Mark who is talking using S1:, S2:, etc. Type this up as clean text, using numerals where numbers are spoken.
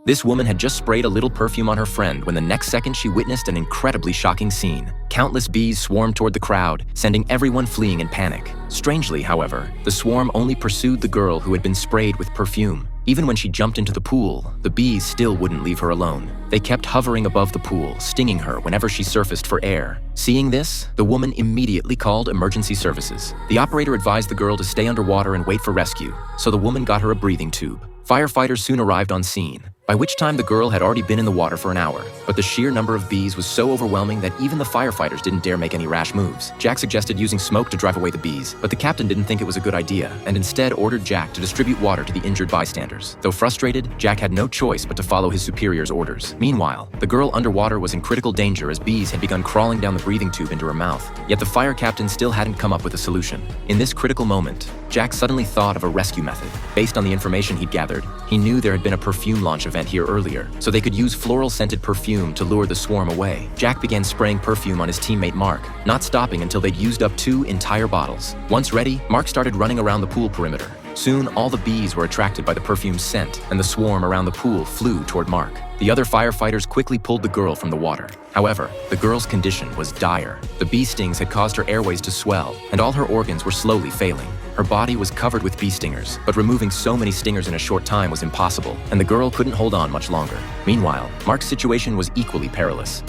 S1: This woman had just sprayed a little perfume on her friend when the next second she witnessed an incredibly shocking scene. Countless bees swarmed toward the crowd, sending everyone fleeing in panic. Strangely, however, the swarm only pursued the girl who had been sprayed with perfume. Even when she jumped into the pool, the bees still wouldn't leave her alone. They kept hovering above the pool, stinging her whenever she surfaced for air. Seeing this, the woman immediately called emergency services. The operator advised the girl to stay underwater and wait for rescue, so the woman got her a breathing tube. Firefighters soon arrived on scene, by which time the girl had already been in the water for an hour. But the sheer number of bees was so overwhelming that even the firefighters didn't dare make any rash moves. Jack suggested using smoke to drive away the bees, but the captain didn't think it was a good idea, and instead ordered Jack to distribute water to the injured bystanders. Though frustrated, Jack had no choice but to follow his superior's orders. Meanwhile, the girl underwater was in critical danger as bees had begun crawling down the breathing tube into her mouth. Yet the fire captain still hadn't come up with a solution. In this critical moment, Jack suddenly thought of a rescue method. Based on the information he'd gathered, he knew there had been a perfume launch event here earlier, so they could use floral-scented perfume to lure the swarm away. Jack began spraying perfume on his teammate Mark, not stopping until they'd used up 2 entire bottles. Once ready, Mark started running around the pool perimeter. Soon, all the bees were attracted by the perfume's scent, and the swarm around the pool flew toward Mark. The other firefighters quickly pulled the girl from the water. However, the girl's condition was dire. The bee stings had caused her airways to swell, and all her organs were slowly failing. Her body was covered with bee stingers, but removing so many stingers in a short time was impossible, and the girl couldn't hold on much longer. Meanwhile, Mark's situation was equally perilous.